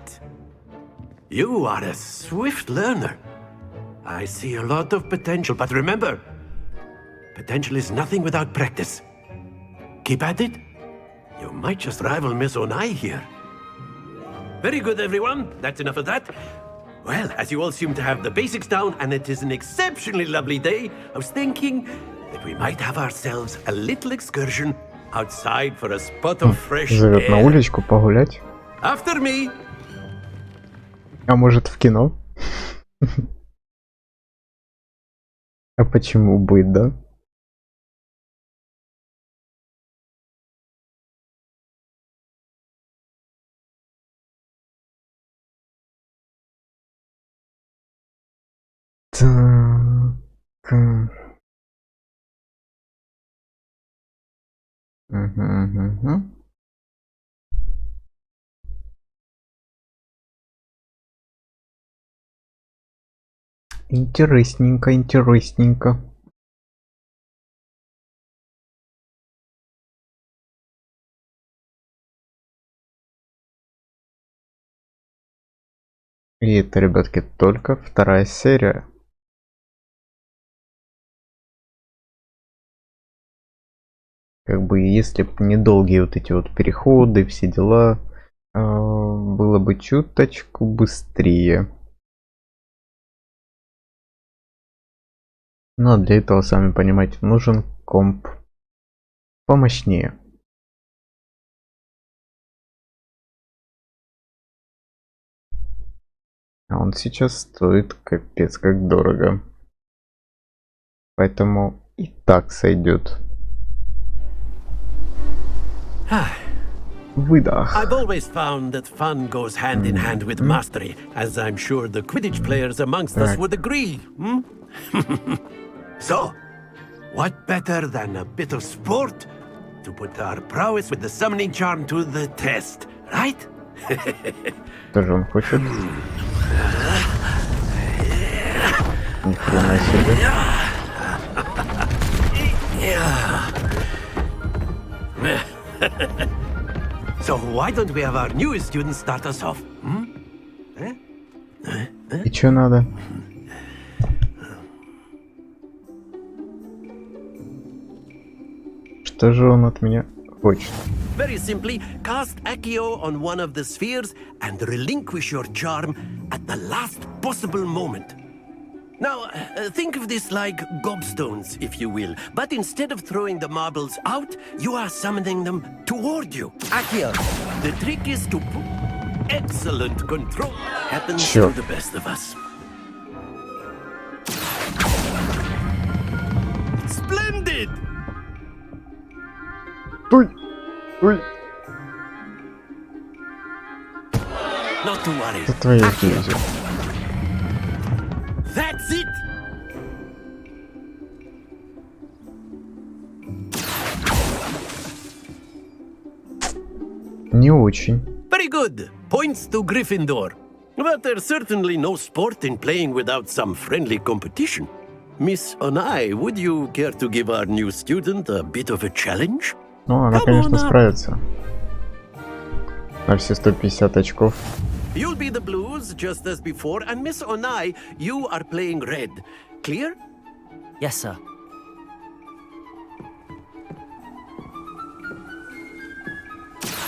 You are a swift learner. I see a lot of potential, but remember, potential is nothing without practice. Keep at it. You might just rival Miss Onai here. Very good, everyone. That's enough of that. Well, as you all seem to have the basics down, and it is an exceptionally lovely day, I was thinking that we might have ourselves a little excursion outside for a spot of fresh Зовет на air. уличку погулять. After me. А может в кино? А почему бы, да? Так. Угу. Интересненько, интересненько. И это, ребятки, только вторая серия. Как бы, если бы недолгие вот эти вот переходы, все дела, было бы чуточку быстрее. Но для этого, сами понимаете, нужен комп помощнее. А он сейчас стоит капец как дорого. Поэтому и так сойдет. Выдох. I've always found that fun goes hand in hand with mastery, as I'm sure the Quidditch players amongst us would agree. So, what better than a bit of sport to put our prowess with the summoning charm to the test, right? Что же он хочет? Ни хрена себе. So why don't we have our newest student start us off? И чё надо? Что же он от меня хочет? Very simply, cast Accio on one of the spheres and relinquish your charm at the last possible moment. Now, think of this like gobstones, if you will, but instead of throwing the marbles out, you are summoning them toward you. Accio, the trick is to put excellent control. Happens to the best of us. Splendid! Ой! Ой! Not to worry. Это твои иллюзии. That's it! Не очень. Very good. Points to Gryffindor. But there's certainly no sport in playing without some friendly competition. Miss Onai, would you care to give our new student a bit of a challenge? Ну, она, конечно, справится. На все 150 очков. You'll be the blues, just as before, and Miss Onai, you are playing red. Clear? Yes, sir.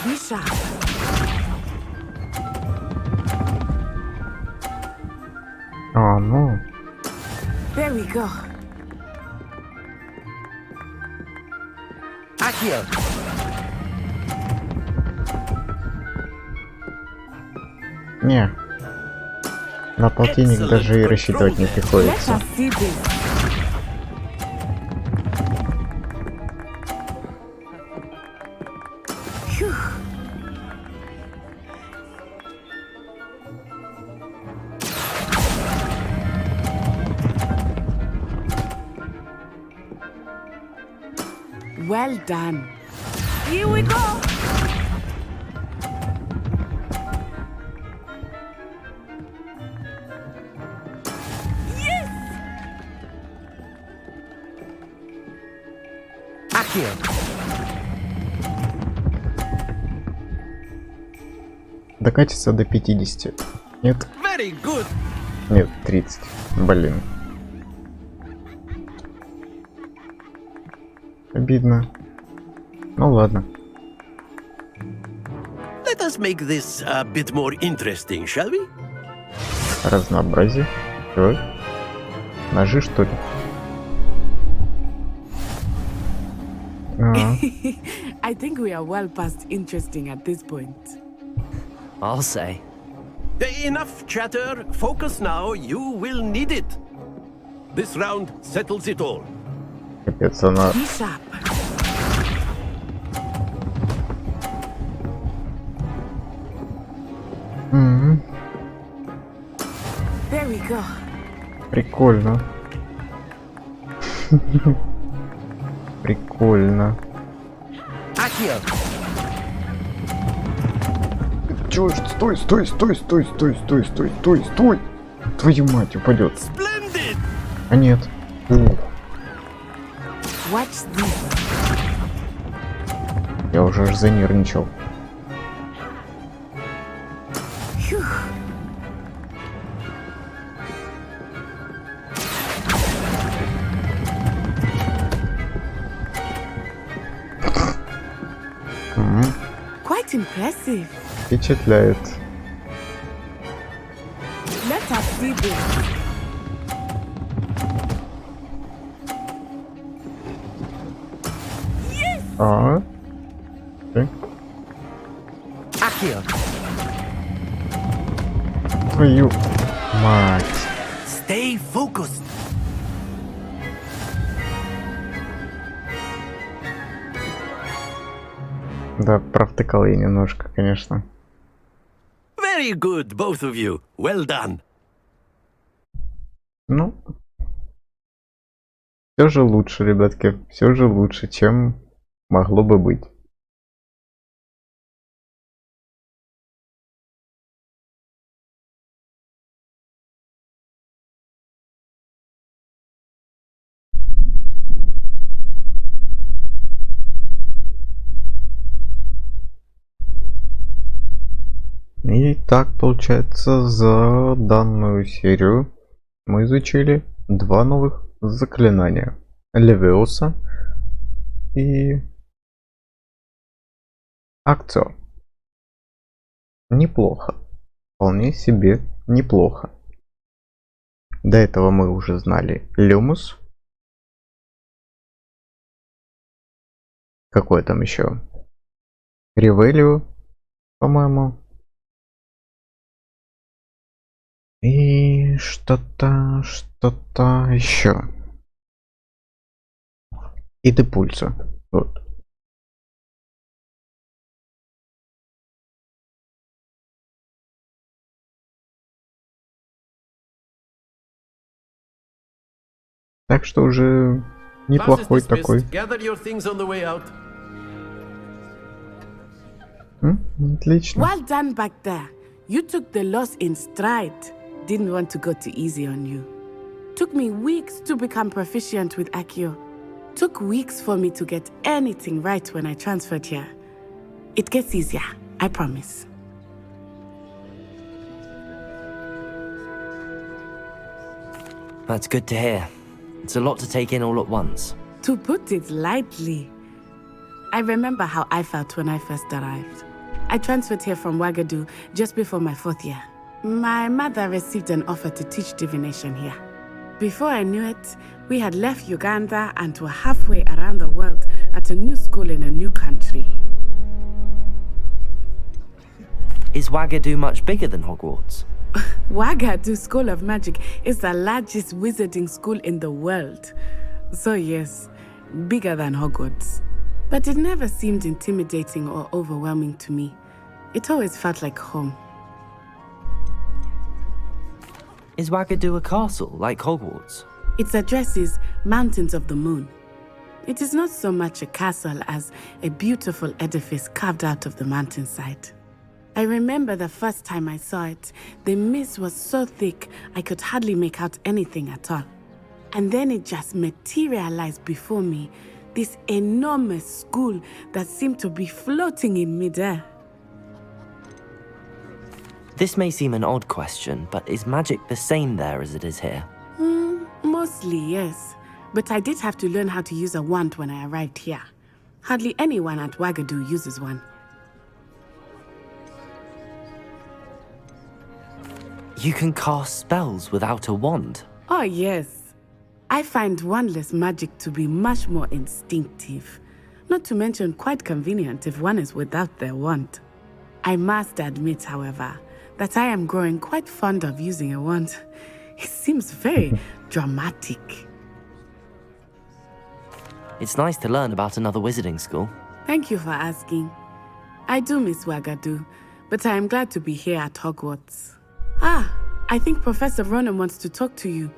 Misha. А, ну. There we go. Accio. Не. На полтинник даже и рассчитывать не приходится. Well done. Here we go. Yes. Accio. Докатится до 50. Нет? Very good. Нет, 30. Блин. Обидно. Ну ладно. Let us make this a bit more interesting, shall we? Разнообразие. Чё? Ножи, что ли? I think we are well past interesting at this point. I'll say. Enough chatter. Focus now. You will need it. This round settles it all. Капец, она... There we go. Прикольно. Прикольно. Accio. Чё, стой, стой, стой, стой, стой, стой, стой, стой, стой! Твою мать, упадет. Splendid. А нет. Watch this. Я уже аж занервничал. Quite impressive. Впечатляет. Let us see this. Yes. А? Accio. Твою мать. Stay focused. Да, провтыкал я немножко, конечно. Very good, both of you. Well done. Ну, все же лучше, ребятки, все же лучше, чем могло бы быть. И так получается, за данную серию мы изучили два новых заклинания. Левиоса и акцио. Неплохо. Вполне себе неплохо. До этого мы уже знали Люмус. Какой там еще? Ревелио, по-моему. И что-то еще. И Депульса. Вот. Так что уже неплохой такой. Отлично. Well done back there. You took the loss in stride. Didn't want to go too easy on you. Took me weeks to become proficient with Accio. Took weeks for me to get anything right when I transferred here. It gets easier, I promise. That's good to hear. It's a lot to take in all at once. To put it lightly, I remember how I felt when I first arrived. I transferred here from Ouagadougou just before my 4th year. My mother received an offer to teach divination here. Before I knew it, we had left Uganda and were halfway around the world at a new school in a new country. Is Ouagadougou much bigger than Hogwarts? Ouagadougou School of Magic is the largest wizarding school in the world. So yes, bigger than Hogwarts. But it never seemed intimidating or overwhelming to me. It always felt like home. Is Ouagadougou a castle, like Hogwarts? Its address is Mountains of the Moon. It is not so much a castle as a beautiful edifice carved out of the mountainside. I remember the first time I saw it, the mist was so thick I could hardly make out anything at all. And then it just materialized before me, this enormous school that seemed to be floating in midair. This may seem an odd question, but is magic the same there as it is here? Mostly, yes. But I did have to learn how to use a wand when I arrived here. Hardly anyone at Ouagadougou uses one. You can cast spells without a wand? Oh, yes. I find wandless magic to be much more instinctive. Not to mention quite convenient if one is without their wand. I must admit, however, that I am growing quite fond of using a wand. It seems very dramatic. It's nice to learn about another wizarding school. Thank you for asking. I do miss Ouagadougou, but I am glad to be here at Hogwarts. Ah, I think Professor Ronan wants to talk to you.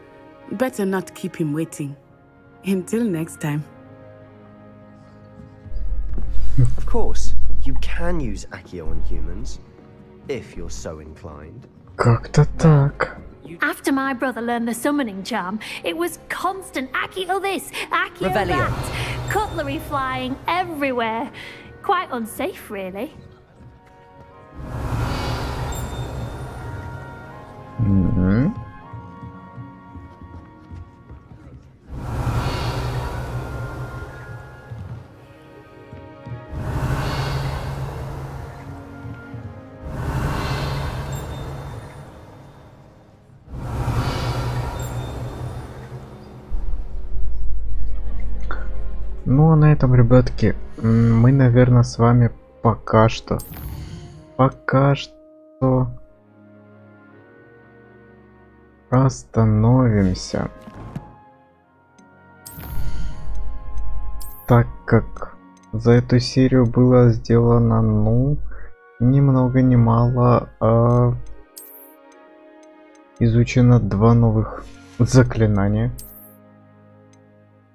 Better not keep him waiting. Until next time. Of course, you can use Accio on humans, if you're so inclined. Как-то так. After my brother learned the summoning charm, it was constant Accio this, Accio Revelio. that. Cutlery flying everywhere. Quite unsafe, really. Ну а на этом, ребятки, мы, наверное, с вами пока что остановимся, так как за эту серию было сделано, ну, ни много ни мало, изучено два новых заклинания,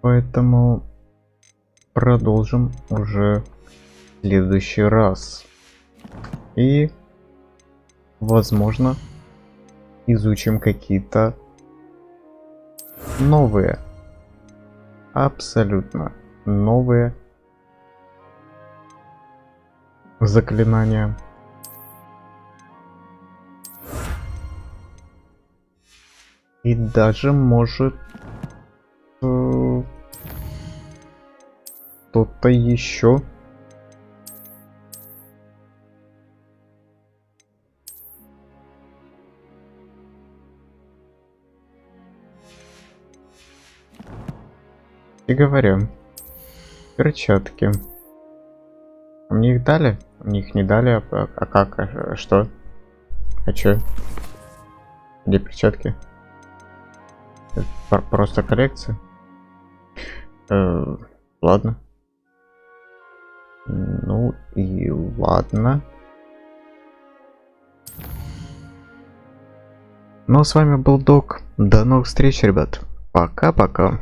поэтому продолжим уже в следующий раз. И, возможно, изучим какие-то новые, абсолютно новые заклинания. И даже может кто-то еще. И говоря, перчатки. Мне их дали? Мне их не дали, а как? А что? А чё? Где перчатки? Это просто коллекция? Ладно. Ну и ладно. Ну а с вами был Док. До новых встреч, ребят. Пока-пока.